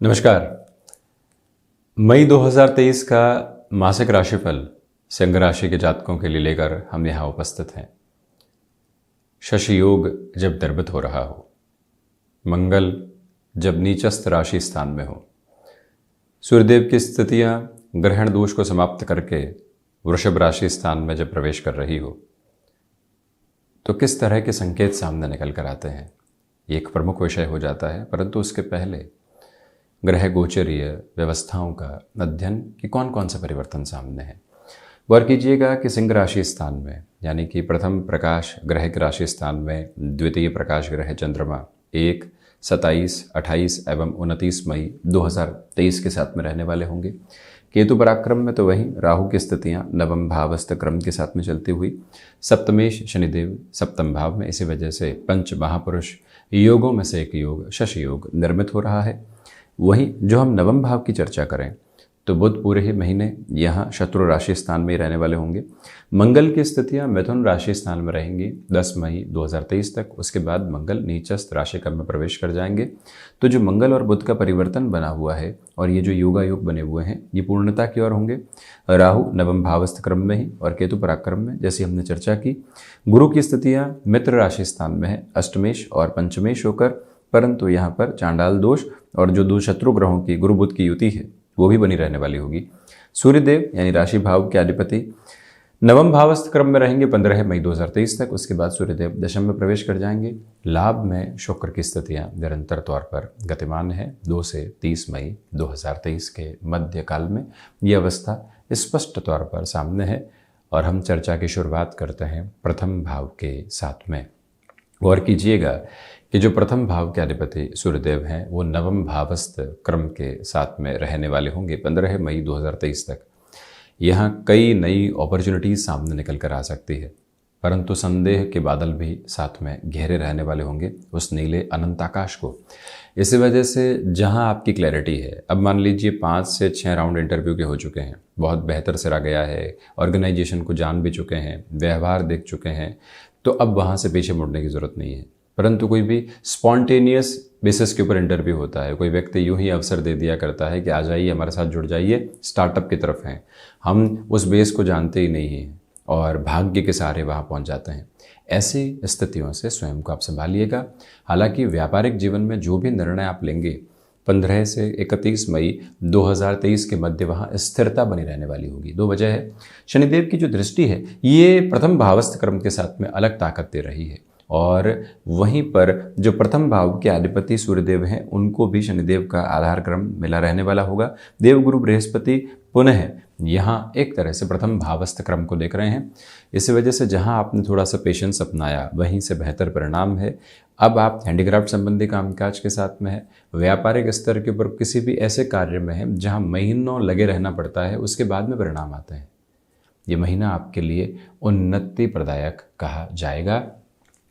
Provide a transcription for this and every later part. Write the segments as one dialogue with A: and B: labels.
A: नमस्कार। मई 2023 का मासिक राशिफल सिंह राशि के जातकों के लिए लेकर हम यहाँ उपस्थित हैं। शशि योग जब दर्भित हो रहा हो, मंगल जब नीचस्थ राशि स्थान में हो, सूर्यदेव की स्थितियाँ ग्रहण दोष को समाप्त करके वृषभ राशि स्थान में जब प्रवेश कर रही हो, तो किस तरह के संकेत सामने निकल कर आते हैं, ये एक प्रमुख विषय हो जाता है। परंतु उसके पहले ग्रह गोचरीय व्यवस्थाओं का अध्ययन कि कौन कौन से परिवर्तन सामने हैं। गौर कीजिएगा कि सिंह राशि स्थान में, यानी कि प्रथम प्रकाश ग्रह के राशि स्थान में द्वितीय प्रकाश ग्रह चंद्रमा 1, 27, 28 एवं 29 मई 2023 के साथ में रहने वाले होंगे। केतु पराक्रम में तो वहीं राहु की स्थितियाँ नवम भावस्थ क्रम के साथ में चलती हुई सप्तमेश शनिदेव सप्तम भाव में, इसी वजह से पंच महापुरुष योगों में से एक योग शशि योग निर्मित हो रहा है। वहीं जो हम नवम भाव की चर्चा करें तो बुध पूरे ही महीने यहाँ शत्रु राशि स्थान में ही रहने वाले होंगे। मंगल की स्थितियाँ मिथुन राशि स्थान में रहेंगी 10 मई 2023 तक। उसके बाद मंगल नीचस्थ राशि क्रम में प्रवेश कर जाएंगे। तो जो मंगल और बुध का परिवर्तन बना हुआ है और ये जो योगा योग बने हुए हैं, ये पूर्णता की ओर होंगे। राहु नवम भावस्थ क्रम में ही और केतु पराक्रम में, जैसी हमने चर्चा की। गुरु की स्थितियाँ मित्र राशि स्थान में है, अष्टमेश और पंचमेश होकर, परंतु यहाँ पर चांडाल दोष और जो दो शत्रु ग्रहों की गुरु बुध की युति है वो भी बनी रहने वाली होगी। सूर्यदेव यानी राशि भाव के अधिपति नवम भावस्थ क्रम में रहेंगे 15 मई 2023 तक। उसके बाद सूर्यदेव दशम में प्रवेश कर जाएंगे। लाभ में शुक्र की स्थितियां निरंतर तौर पर गतिमान है। 2 से 30 मई 2023 के मध्य काल में ये अवस्था स्पष्ट तौर पर सामने है। और हम चर्चा की शुरुआत करते हैं प्रथम भाव के साथ में। गौर कीजिएगा कि जो प्रथम भाव के अधिपति सूर्यदेव हैं वो नवम भावस्थ क्रम के साथ में रहने वाले होंगे 15 मई 2023 तक। यहाँ कई नई अपॉर्चुनिटीज सामने निकल कर आ सकती है, परंतु संदेह के बादल भी साथ में घेरे रहने वाले होंगे उस नीले अनंत आकाश को। इसी वजह से जहाँ आपकी क्लैरिटी है, अब मान लीजिए 5 से 6 राउंड इंटरव्यू के हो चुके हैं, बहुत बेहतर सिरा गया है, ऑर्गेनाइजेशन को जान भी चुके हैं, व्यवहार देख चुके हैं, तो अब वहाँ से पीछे मुड़ने की ज़रूरत नहीं है। परंतु कोई भी स्पॉन्टेनियस बेसिस के ऊपर इंटरव्यू होता है, कोई व्यक्ति यूं ही अवसर दे दिया करता है कि आ जाइए हमारे साथ जुड़ जाइए, स्टार्टअप की तरफ हैं, हम उस बेस को जानते ही नहीं हैं और भाग्य के सहारे वहाँ पहुँच जाते हैं। ऐसी स्थितियों से स्वयं को आप संभालिएगा। हालांकि व्यापारिक जीवन में जो भी निर्णय आप लेंगे 15 से 31 मई 2023 के मध्य वहाँ स्थिरता बनी रहने वाली होगी। 2 वजह है। शनिदेव की जो दृष्टि है ये प्रथम भावस्थ क्रम के साथ में अलग ताकत दे रही है, और वहीं पर जो प्रथम भाव के अधिपति सूर्यदेव हैं उनको भी शनिदेव का आधार क्रम मिला रहने वाला होगा। देवगुरु बृहस्पति पुनः यहाँ एक तरह से प्रथम भावस्थ क्रम को देख रहे हैं। इस वजह से जहाँ आपने थोड़ा सा पेशेंस अपनाया वहीं से बेहतर परिणाम है। अब आप हैंडीक्राफ्ट संबंधी कामकाज के साथ में है, व्यापारिक स्तर के ऊपर किसी भी ऐसे कार्य में है जहाँ महीनों लगे रहना पड़ता है, उसके बाद में परिणाम आते हैं। ये महीना आपके लिए उन्नति प्रदायक कहा जाएगा।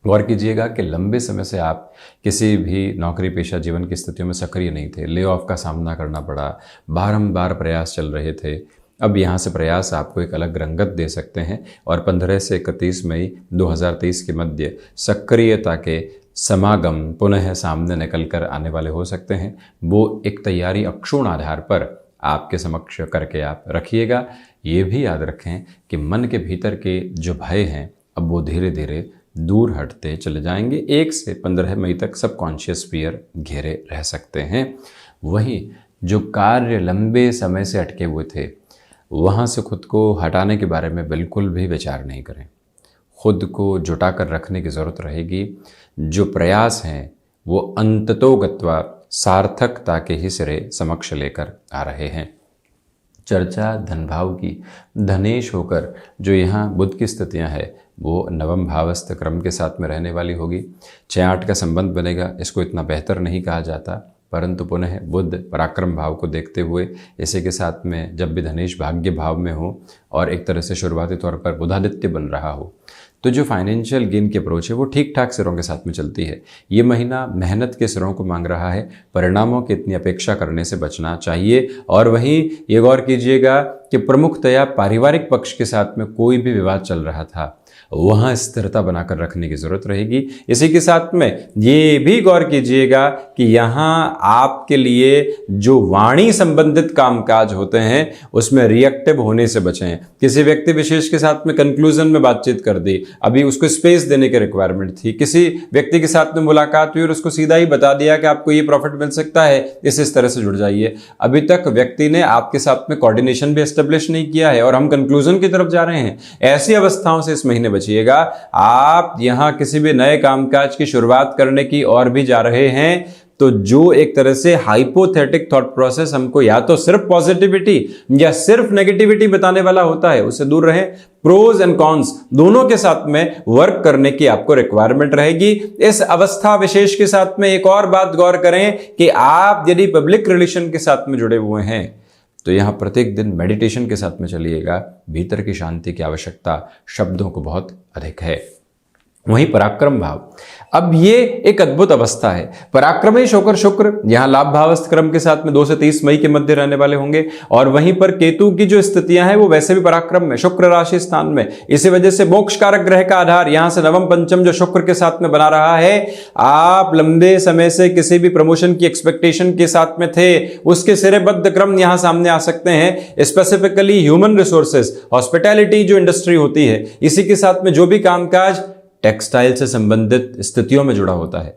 A: गौर कीजिएगा कि लंबे समय से आप किसी भी नौकरी पेशा जीवन की स्थितियों में सक्रिय नहीं थे, ले ऑफ का सामना करना पड़ा, बारंबार प्रयास चल रहे थे। अब यहाँ से प्रयास आपको एक अलग रंगत दे सकते हैं और 15 से 31 मई 2023 के मध्य सक्रियता के समागम पुनः सामने निकल कर आने वाले हो सकते हैं। वो एक तैयारी अक्षुण्ण आधार पर आपके समक्ष करके आप रखिएगा। ये भी याद रखें कि मन के भीतर के जो भय हैं अब वो धीरे धीरे दूर हटते चले जाएंगे। 1 से 15 मई तक सबकॉन्शियस फियर घेरे रह सकते हैं। वहीं जो कार्य लंबे समय से अटके हुए थे वहाँ से खुद को हटाने के बारे में बिल्कुल भी विचार नहीं करें। खुद को जुटा कर रखने की ज़रूरत रहेगी। जो प्रयास हैं वो अंततोगत्वा सार्थकता के ही सिरे समक्ष लेकर आ रहे हैं। चर्चा धनभाव की धनेश होकर जो यहाँ बुध की स्थितियाँ है वो नवम भावस्थ क्रम के साथ में रहने वाली होगी। 6-8 का संबंध बनेगा, इसको इतना बेहतर नहीं कहा जाता, परंतु पुनः बुध पराक्रम भाव को देखते हुए इसी के साथ में जब भी धनेश भाग्य भाव में हो और एक तरह से शुरुआती तौर पर बुधादित्य बन रहा हो, तो जो फाइनेंशियल गेन की अप्रोच है वो ठीक ठाक सिरों के साथ में चलती है। ये महीना मेहनत के सिरों को मांग रहा है, परिणामों की इतनी अपेक्षा करने से बचना चाहिए। और वहीं ये गौर कीजिएगा कि प्रमुखतया पारिवारिक पक्ष के साथ में कोई भी विवाद चल रहा था वहाँ स्थिरता बनाकर रखने की ज़रूरत रहेगी। इसी के साथ में ये भी गौर कीजिएगा कि यहाँ आपके लिए जो वाणी संबंधित कामकाज होते हैं उसमें रिएक्टिव होने से बचें। किसी व्यक्ति विशेष के साथ में कंक्लूजन में बातचीत कर दी, अभी उसको स्पेस देने की रिक्वायरमेंट थी, किसी व्यक्ति के साथ में मुलाकात हुई और उसको सीधा ही बता दिया कि आपको ये प्रॉफिट मिल सकता है, इस तरह से जुड़ जाइए। अभी तक व्यक्ति ने आपके साथ में कोऑर्डिनेशन भी एस्टेब्लिश नहीं किया है और हम कंक्लूजन की तरफ जा रहे हैं। ऐसी अवस्थाओं से इस महीने बचिएगा। आप यहां किसी भी नए कामकाज की शुरुआत करने की और भी जा रहे हैं तो जो एक तरह से हाइपोथेटिक थॉट प्रोसेस हमको या तो सिर्फ पॉजिटिविटी या सिर्फ नेगेटिविटी बताने वाला होता है, उससे दूर रहें। प्रोज एंड कॉन्स दोनों के साथ में वर्क करने की आपको रिक्वायरमेंट रहेगी। इस अवस्था विशेष के साथ में एक और बात गौर करें कि आप यदि पब्लिक रिलेशन के साथ में जुड़े हुए हैं तो यहां प्रत्येक दिन मेडिटेशन के साथ में चलिएगा। भीतर की शांति की आवश्यकता शब्दों को बहुत अधिक है। वहीं पराक्रम भाव, अब ये एक अद्भुत अवस्था है। पराक्रमेश होकर शुक्र यहां लाभ भावस्थ क्रम के साथ में 2 से 30 मई के मध्य रहने वाले होंगे और वहीं पर केतु की जो स्थितियां हैं वो वैसे भी पराक्रम में, शुक्र राशि स्थान में। इसी वजह से मोक्ष कारक ग्रह का आधार यहां से नवम पंचम जो शुक्र के साथ में बना रहा है। आप लंबे समय से किसी भी प्रमोशन की एक्सपेक्टेशन के साथ में थे, उसके सिरेबद्ध क्रम यहां सामने आ सकते हैं। स्पेसिफिकली ह्यूमन रिसोर्सेज, हॉस्पिटैलिटी जो इंडस्ट्री होती है, इसी के साथ में जो भी कामकाज टेक्सटाइल से संबंधित स्थितियों में जुड़ा होता है,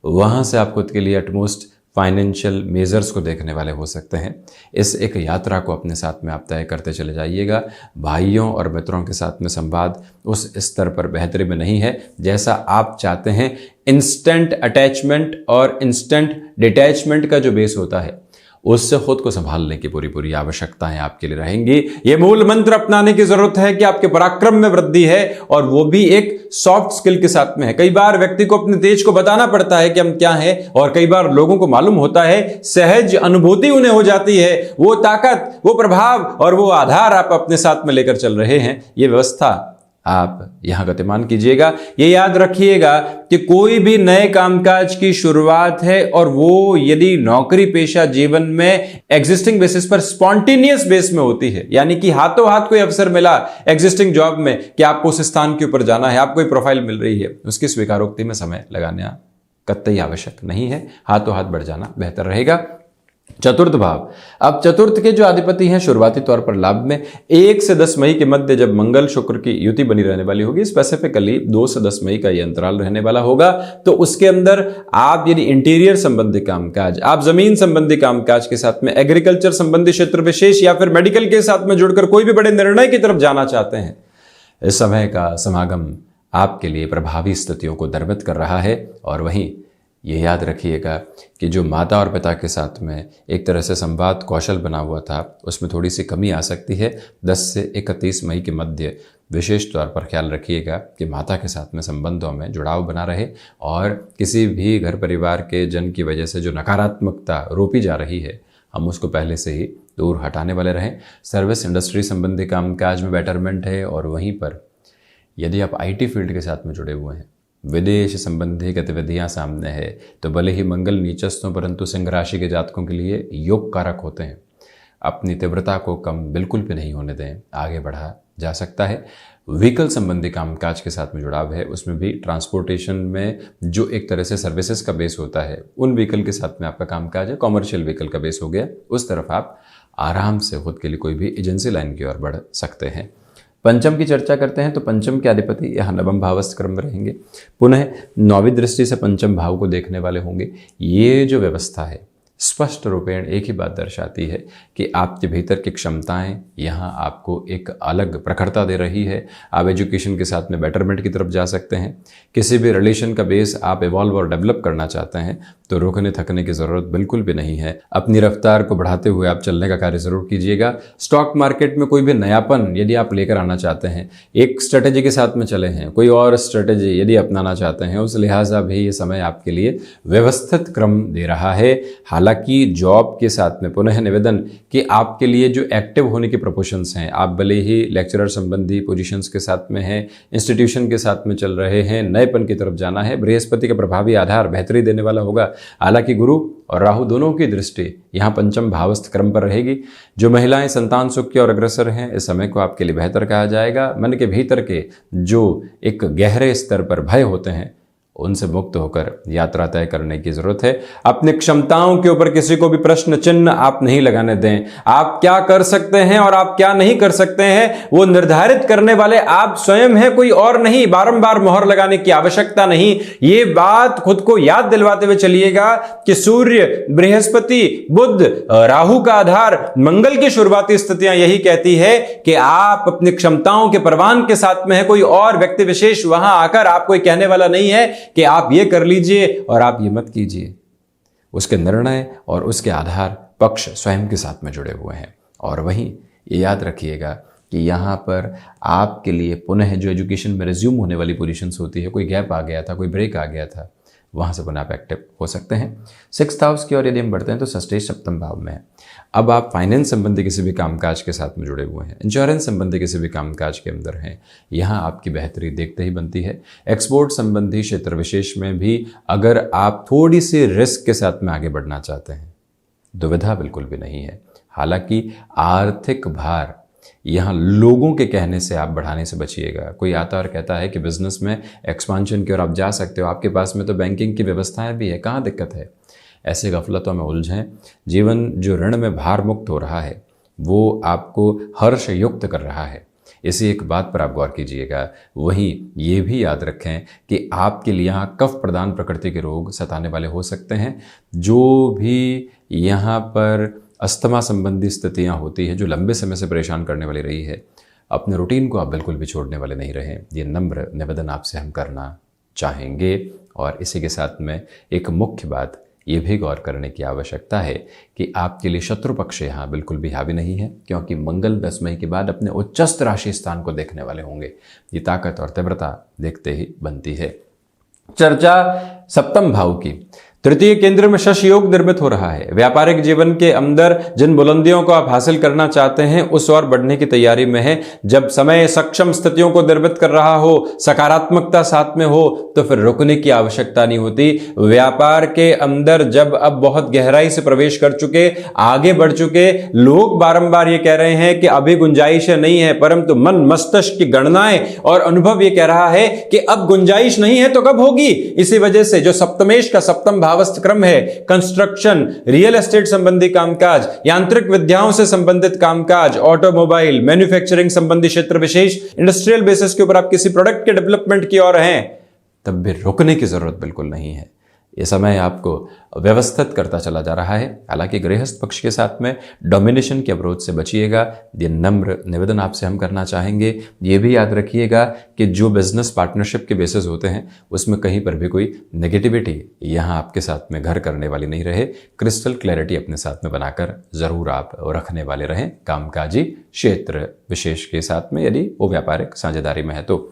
A: वहां से आप खुद के लिए एटमोस्ट फाइनेंशियल मेजर्स को देखने वाले हो सकते हैं। इस एक यात्रा को अपने साथ में आप तय करते चले जाइएगा। भाइयों और मित्रों के साथ में संवाद उस स्तर पर बेहतरी में नहीं है जैसा आप चाहते हैं। इंस्टेंट अटैचमेंट और इंस्टेंट डिटैचमेंट का जो बेस होता है उससे खुद को संभालने की पूरी आवश्यकताएं आपके लिए रहेंगी। ये मूल मंत्र अपनाने की जरूरत है कि आपके पराक्रम में वृद्धि है और वो भी एक सॉफ्ट स्किल के साथ में है। कई बार व्यक्ति को अपने तेज को बताना पड़ता है कि हम क्या हैं और कई बार लोगों को मालूम होता है, सहज अनुभूति उन्हें हो जाती है। वो ताकत, वो प्रभाव और वो आधार आप अपने साथ में लेकर चल रहे हैं। ये व्यवस्था आप यहां गतिमान कीजिएगा। ये याद रखिएगा कि कोई भी नए कामकाज की शुरुआत है और वो यदि नौकरी पेशा जीवन में एग्जिस्टिंग बेसिस पर स्पॉन्टेनियस बेस में होती है, यानी कि हाथों हाथ कोई अवसर मिला एग्जिस्टिंग जॉब में कि आपको उस स्थान के ऊपर जाना है, आपको कोई प्रोफाइल मिल रही है, उसकी स्वीकारोक्ति में समय लगाना कतई आवश्यक नहीं है। हाथों हाथ बढ़ जाना बेहतर रहेगा। चतुर्थ भाव, अब चतुर्थ के जो अधिपति हैं शुरुआती तौर पर लाभ में 1 से 10 मई के मध्य जब मंगल शुक्र की युति बनी रहने वाली होगी, स्पेसिफिकली 2 से 10 मई का ये अंतराल रहने वाला होगा, तो उसके अंदर आप यदि इंटीरियर संबंधी कामकाज, आप जमीन संबंधी कामकाज के साथ में एग्रीकल्चर संबंधी क्षेत्र विशेष या फिर मेडिकल के साथ में जुड़कर कोई भी बड़े निर्णय की तरफ जाना चाहते हैं, इस समय का समागम आपके लिए प्रभावी स्थितियों को दरमित कर रहा है। और वहीं ये याद रखिएगा कि जो माता और पिता के साथ में एक तरह से संवाद कौशल बना हुआ था उसमें थोड़ी सी कमी आ सकती है। 10 से 31 मई के मध्य विशेष तौर पर ख्याल रखिएगा कि माता के साथ में संबंधों में जुड़ाव बना रहे और किसी भी घर परिवार के जन की वजह से जो नकारात्मकता रोपी जा रही है हम उसको पहले से ही दूर हटाने वाले रहें। सर्विस इंडस्ट्री संबंधी कामकाज में बेटरमेंट है और वहीं पर यदि आप IT फील्ड के साथ में जुड़े हुए हैं, विदेश संबंधी गतिविधियां सामने है, तो भले ही मंगल नीचस्थ हों परंतु सिंह राशि के जातकों के लिए योग कारक होते हैं। अपनी तीव्रता को कम बिल्कुल भी नहीं होने दें, आगे बढ़ा जा सकता है। व्हीकल संबंधी कामकाज के साथ में जुड़ाव है, उसमें भी ट्रांसपोर्टेशन में जो एक तरह से सर्विसेज का बेस होता है उन व्हीकल के साथ में आपका कामकाज है। कॉमर्शियल व्हीकल का बेस हो गया, उस तरफ आप आराम से खुद के लिए कोई भी एजेंसी लाइन की ओर बढ़ सकते हैं। पंचम की चर्चा करते हैं तो पंचम के अधिपति यहाँ नवम भावस्थ क्रम में रहेंगे, पुनः 9वीं दृष्टि से पंचम भाव को देखने वाले होंगे। ये जो व्यवस्था है स्पष्ट रूपेण एक ही बात दर्शाती है कि आपके भीतर की क्षमताएं यहाँ आपको एक अलग प्रखरता दे रही है। आप एजुकेशन के साथ में बेटरमेंट की तरफ जा सकते हैं। किसी भी रिलेशन का बेस आप इवॉल्व और डेवलप करना चाहते हैं तो रुकने थकने की ज़रूरत बिल्कुल भी नहीं है। अपनी रफ्तार को बढ़ाते हुए आप चलने का कार्य ज़रूर कीजिएगा। स्टॉक मार्केट में कोई भी नयापन यदि आप लेकर आना चाहते हैं, एक स्ट्रेटेजी के साथ में चले हैं, कोई और स्ट्रेटेजी यदि अपनाना चाहते हैं, उस लिहाजा भी ये समय आपके लिए व्यवस्थित क्रम दे रहा है। हालांकि हालांकि जॉब के साथ में पुनः निवेदन कि आपके लिए जो एक्टिव होने के प्रोपोर्शंस हैं, आप भले ही लेक्चरर संबंधी पोजीशंस के साथ में हैं, इंस्टीट्यूशन के साथ में चल रहे हैं, नएपन की तरफ जाना है, बृहस्पति का प्रभावी आधार बेहतरी देने वाला होगा। हालांकि गुरु और राहु दोनों की दृष्टि यहाँ पंचम भावस्थ क्रम पर रहेगी। जो महिलाएं संतान सुख की और अग्रसर हैं, इस समय को आपके लिए बेहतर कहा जाएगा। मन के भीतर के जो एक गहरे स्तर पर भय होते हैं उनसे मुक्त होकर यात्रा तय करने की जरूरत है। अपनी क्षमताओं के ऊपर किसी को भी प्रश्न चिन्ह आप नहीं लगाने दें। आप क्या कर सकते हैं और आप क्या नहीं कर सकते हैं वो निर्धारित करने वाले आप स्वयं हैं, कोई और नहीं। बारंबार मोहर लगाने की आवश्यकता नहीं। ये बात खुद को याद दिलवाते हुए चलिएगा कि सूर्य, बृहस्पति, बुध, राहु का आधार, मंगल की शुरुआती स्थितियां यही कहती है कि आप अपनी क्षमताओं के परवान के साथ में है। कोई और व्यक्ति विशेष वहां आकर आपको कहने वाला नहीं है कि आप ये कर लीजिए और आप ये मत कीजिए। उसके निर्णय और उसके आधार पक्ष स्वयं के साथ में जुड़े हुए हैं। और वहीं ये याद रखिएगा कि यहाँ पर आपके लिए पुनः जो एजुकेशन में रिज्यूम होने वाली पोजीशंस होती है, कोई गैप आ गया था, कोई ब्रेक आ गया था, वहाँ से पुनः आप एक्टिव हो सकते हैं। 6th हाउस की ओर यदि हम बढ़ते हैं तो षष्ठ सप्तम भाव में है। अब आप फाइनेंस संबंधी किसी भी कामकाज के साथ में जुड़े हुए हैं, इंश्योरेंस संबंधी किसी भी कामकाज के अंदर हैं, यहाँ आपकी बेहतरी देखते ही बनती है। एक्सपोर्ट संबंधी क्षेत्र विशेष में भी अगर आप थोड़ी सी रिस्क के साथ में आगे बढ़ना चाहते हैं, दुविधा बिल्कुल भी नहीं है। हालांकि आर्थिक भार यहाँ लोगों के कहने से आप बढ़ाने से बचिएगा। कोई आता और कहता है कि बिजनेस में एक्सपांशन की ओर आप जा सकते हो, आपके पास में तो बैंकिंग की व्यवस्थाएं भी है, कहाँ दिक्कत है। ऐसे गफलतों में उलझें। जीवन जो ऋण में भार मुक्त हो रहा है वो आपको हर्ष युक्त कर रहा है। इसी एक बात पर आप गौर कीजिएगा। वहीं ये भी याद रखें कि आपके लिए यहाँ कफ प्रदान प्रकृति के रोग सताने वाले हो सकते हैं। जो भी यहाँ पर अस्थमा संबंधी स्थितियाँ होती है जो लंबे समय से परेशान करने वाली रही है, अपने रूटीन को आप बिल्कुल भी छोड़ने वाले नहीं रहें। ये नम्र निवेदन आपसे हम करना चाहेंगे। और इसी के साथ में एक मुख्य बात ये भी गौर करने की आवश्यकता है कि आपके लिए शत्रु पक्ष यहाँ बिल्कुल भी हावी नहीं है, क्योंकि मंगल 10 मई के बाद अपने उच्चस्थ राशि स्थान को देखने वाले होंगे। ये ताकत और तीव्रता देखते ही बनती है। चर्चा सप्तम भाव की। तृतीय केंद्र में शशि योग निर्मित हो रहा है। व्यापारिक जीवन के अंदर जिन बुलंदियों को आप हासिल करना चाहते हैं उस ओर बढ़ने की तैयारी में है। जब समय सक्षम स्थितियों को निर्मित कर रहा हो, सकारात्मकता साथ में हो, तो फिर रुकने की आवश्यकता नहीं होती। व्यापार के अंदर जब अब बहुत गहराई से प्रवेश कर चुके, आगे बढ़ चुके, लोग बारंबार ये कह रहे हैं कि अभी गुंजाइश नहीं है, परंतु मन मस्तिष्क की गणनाएं और अनुभव ये कह रहा है कि अब गुंजाइश नहीं है तो कब होगी। इसी वजह से जो सप्तमेश का सप्तम भावस्थ क्रम है, कंस्ट्रक्शन, रियल एस्टेट संबंधी कामकाज, यांत्रिक विद्याओं से संबंधित कामकाज, ऑटोमोबाइल, मैन्युफैक्चरिंग संबंधी क्षेत्र विशेष, इंडस्ट्रियल बेसिस के ऊपर आप किसी प्रोडक्ट के डेवलपमेंट की ओर हैं, तब भी रुकने की जरूरत बिल्कुल नहीं है। ये समय आपको व्यवस्थित करता चला जा रहा है। हालांकि गृहस्थ पक्ष के साथ में डोमिनेशन के अवरोध से बचिएगा। ये नम्र निवेदन आपसे हम करना चाहेंगे। ये भी याद रखिएगा कि जो बिजनेस पार्टनरशिप के बेसिस होते हैं उसमें कहीं पर भी कोई नेगेटिविटी यहाँ आपके साथ में घर करने वाली नहीं रहे। क्रिस्टल क्लैरिटी अपने साथ में बनाकर जरूर आप रखने वाले रहें कामकाजी क्षेत्र विशेष के साथ में, यदि वो व्यापारिक साझेदारी में है तो।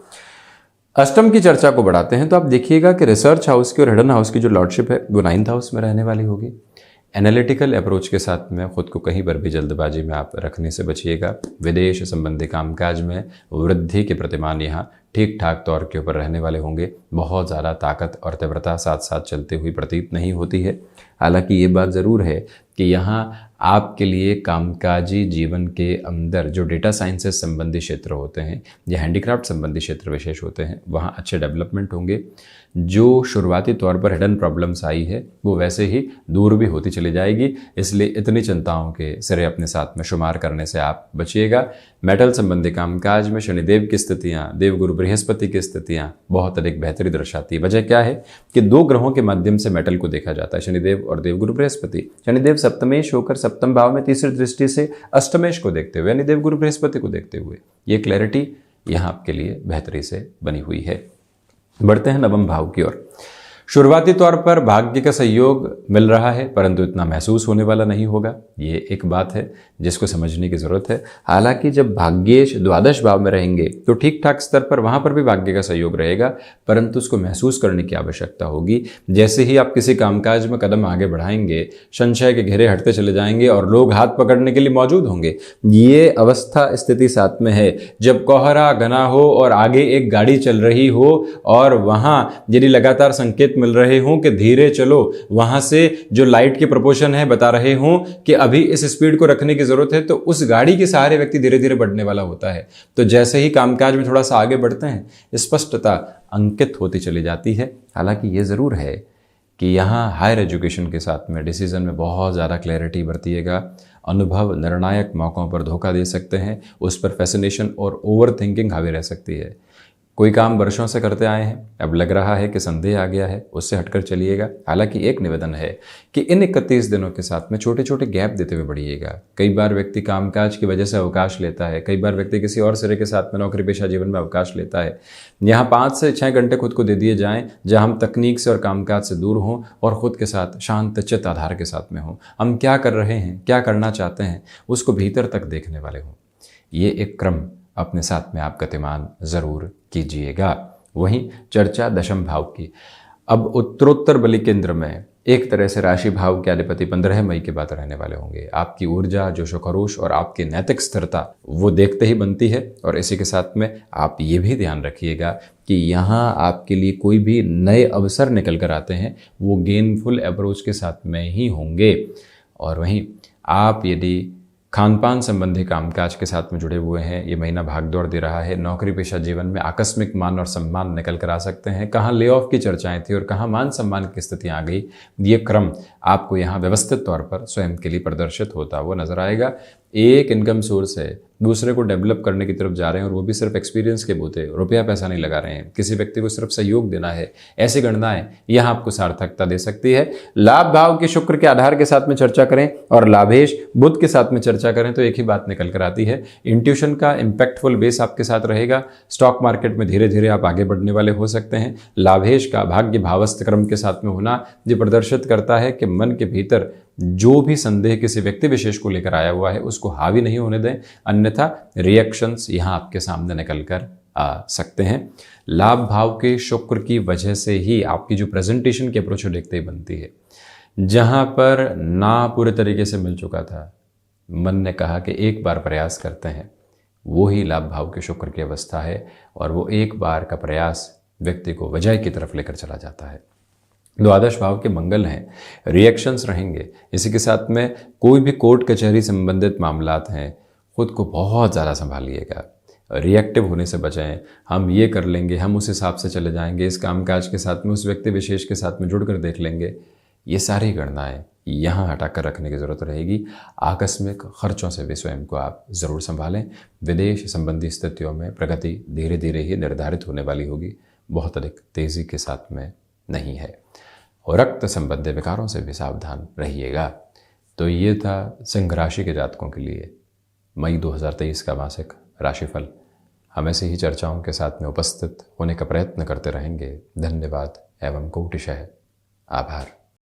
A: अष्टम की चर्चा को बढ़ाते हैं तो आप देखिएगा कि रिसर्च हाउस की और हिडन हाउस की जो लॉर्डशिप है वो 9th हाउस में रहने वाली होगी। एनालिटिकल अप्रोच के साथ में खुद को कहीं पर भी जल्दबाजी में आप रखने से बचिएगा। विदेश संबंधी कामकाज में वृद्धि के प्रतिमान यहाँ ठीक ठाक तौर के ऊपर रहने वाले होंगे। बहुत ज़्यादा ताकत और तीव्रता साथ साथ चलती हुई प्रतीत नहीं होती है। हालांकि ये बात ज़रूर है कि यहाँ आपके लिए कामकाजी जीवन के अंदर जो डेटा साइंसेस संबंधी क्षेत्र होते हैं या हैंडीक्राफ्ट संबंधी क्षेत्र विशेष होते हैं, वहाँ अच्छे डेवलपमेंट होंगे। जो शुरुआती तौर पर हिडन प्रॉब्लम्स आई है वो वैसे ही दूर भी होती चली जाएगी। इसलिए इतनी चिंताओं के सिरे अपने साथ में शुमार करने से आप बचिएगा। मेटल संबंधी कामकाज में शनिदेव की स्थितियाँ, देवगुरु बृहस्पति की स्थितियाँ बहुत अधिक बेहतरी दर्शाती है। वजह क्या है कि 2 ग्रहों के माध्यम से मेटल को देखा जाता है, शनिदेव और देवगुरु बृहस्पति। शनिदेव सप्तमेश होकर सप्तम भाव में तीसरी दृष्टि से अष्टमेश को देखते हुए यानी देवगुरु बृहस्पति को देखते हुए ये क्लैरिटी यहाँ आपके लिए बेहतरी से बनी हुई है। बढ़ते हैं नवम भाव की ओर। शुरुआती तौर पर भाग्य का सहयोग मिल रहा है, परंतु इतना महसूस होने वाला नहीं होगा। ये एक बात है जिसको समझने की ज़रूरत है। हालांकि जब भाग्येश द्वादश भाव में रहेंगे तो ठीक ठाक स्तर पर वहाँ पर भी भाग्य का सहयोग रहेगा, परंतु उसको महसूस करने की आवश्यकता होगी। जैसे ही आप किसी कामकाज में कदम आगे बढ़ाएंगे, संशय के घेरे हटते चले जाएंगे और लोग हाथ पकड़ने के लिए मौजूद होंगे। ये अवस्था स्थिति साथ में है जब कोहरा घना हो और आगे एक गाड़ी चल रही हो और वहाँ यदि लगातार संकेत मिल रहे हों कि धीरे चलो, वहां से जो लाइट के प्रोपोर्शन है बता रहे हों कि अभी इस स्पीड को रखने की जरूरत है, तो उस गाड़ी के सहारे व्यक्ति धीरे धीरे बढ़ने वाला होता है। तो जैसे ही कामकाज में थोड़ा सा आगे बढ़ते हैं, स्पष्टता अंकित होती चली जाती है। हालांकि ये जरूर है कि यहाँ हायर एजुकेशन के साथ में डिसीजन में बहुत ज़्यादा क्लैरिटी बरतिएगा। अनुभव निर्णायक मौक़ों पर धोखा दे सकते हैं, उस पर फैसिनेशन और ओवर थिंकिंग हावी रह सकती है। कोई काम वर्षों से करते आए हैं, अब लग रहा है कि संदेह आ गया है, उससे हटकर चलिएगा। हालांकि एक निवेदन है कि इन 31 दिनों के साथ में छोटे छोटे गैप देते हुए बढ़िएगा। कई बार व्यक्ति कामकाज की वजह से अवकाश लेता है, कई बार व्यक्ति किसी और सिरे के साथ में नौकरी पेशा जीवन में अवकाश लेता है। यहाँ 5 से 6 घंटे खुद को दे दिए जाएं, जहाँ हम तकनीक से और कामकाज से दूर हों और खुद के साथ शांत चित्त आधार के साथ में हों। हम क्या कर रहे हैं, क्या करना चाहते हैं, उसको भीतर तक देखने वाले हों। ये एक क्रम अपने साथ में आप गतिमान ज़रूर कीजिएगा। वहीं चर्चा दशम भाव की। अब उत्तरोत्तर बलि केंद्र में एक तरह से राशि भाव के अधिपति 15 मई के बाद रहने वाले होंगे। आपकी ऊर्जा, जोश व खरोश और आपकी नैतिक स्थिरता वो देखते ही बनती है। और इसी के साथ में आप ये भी ध्यान रखिएगा कि यहाँ आपके लिए कोई भी नए अवसर निकल कर आते हैं, वो गेनफुल अप्रोच के साथ में ही होंगे। और वहीं आप यदि खान पान संबंधी कामकाज के साथ में जुड़े हुए हैं, ये महीना भागदौड़ दे रहा है। नौकरी पेशा जीवन में आकस्मिक मान और सम्मान निकल कर आ सकते हैं। कहाँ ले ऑफ की चर्चाएं थी और कहाँ मान सम्मान की स्थितियां आ गई, ये क्रम आपको यहाँ व्यवस्थित तौर पर स्वयं के लिए प्रदर्शित होता हुआ नजर आएगा। एक इनकम सोर्स है, दूसरे को डेवलप करने की तरफ जा रहे हैं और वो भी सिर्फ एक्सपीरियंस के बूते, रुपया पैसा नहीं लगा रहे हैं। किसी व्यक्ति को सिर्फ सहयोग देना है, ऐसी गणनाएं यहाँ आपको सार्थकता दे सकती है। लाभ भाव के शुक्र के आधार के साथ में चर्चा करें और लाभेश बुध के साथ में चर्चा करें तो एक ही बात निकल कर आती है। इंट्यूशन का इम्पैक्टफुल बेस आपके साथ रहेगा। स्टॉक मार्केट में धीरे धीरे आप आगे बढ़ने वाले हो सकते हैं। लाभेश का भाग्य भावस्थ क्रम के साथ में होना ये प्रदर्शित करता है कि मन के भीतर जो भी संदेह किसी व्यक्ति विशेष को लेकर आया हुआ है उसको हावी नहीं होने दें, अन्यथा रिएक्शंस यहाँ आपके सामने निकल कर आ सकते हैं। लाभ भाव के शुक्र की वजह से ही आपकी जो प्रेजेंटेशन की अप्रोच देखते ही बनती है। जहाँ पर ना पूरे तरीके से मिल चुका था, मन ने कहा कि एक बार प्रयास करते हैं, वो ही लाभ भाव के शुक्र की अवस्था है और वो एक बार का प्रयास व्यक्ति को वजह की तरफ लेकर चला जाता है। द्वादश भाव के मंगल हैं, रिएक्शंस रहेंगे। इसी के साथ में कोई भी कोर्ट कचहरी संबंधित मामलात हैं, खुद को बहुत ज़्यादा संभालिएगा, रिएक्टिव होने से बचाएं। हम ये कर लेंगे, हम उस हिसाब से चले जाएंगे, इस कामकाज के साथ में उस व्यक्ति विशेष के साथ में जुड़कर देख लेंगे, ये सारी गणनाएं यहाँ हटाकर रखने की ज़रूरत रहेगी। आकस्मिक खर्चों से भी स्वयं को आप ज़रूर संभालें। विदेश संबंधी स्थितियों में प्रगति धीरे धीरे ही निर्धारित होने वाली होगी, बहुत अधिक तेज़ी के साथ में नहीं है। और रक्त संबंधी विकारों से भी सावधान रहिएगा। तो ये था सिंह राशि के जातकों के लिए मई 2023 का मासिक राशिफल। हम ऐसे ही चर्चाओं के साथ में उपस्थित होने का प्रयत्न करते रहेंगे। धन्यवाद एवं कोटिशः आभार।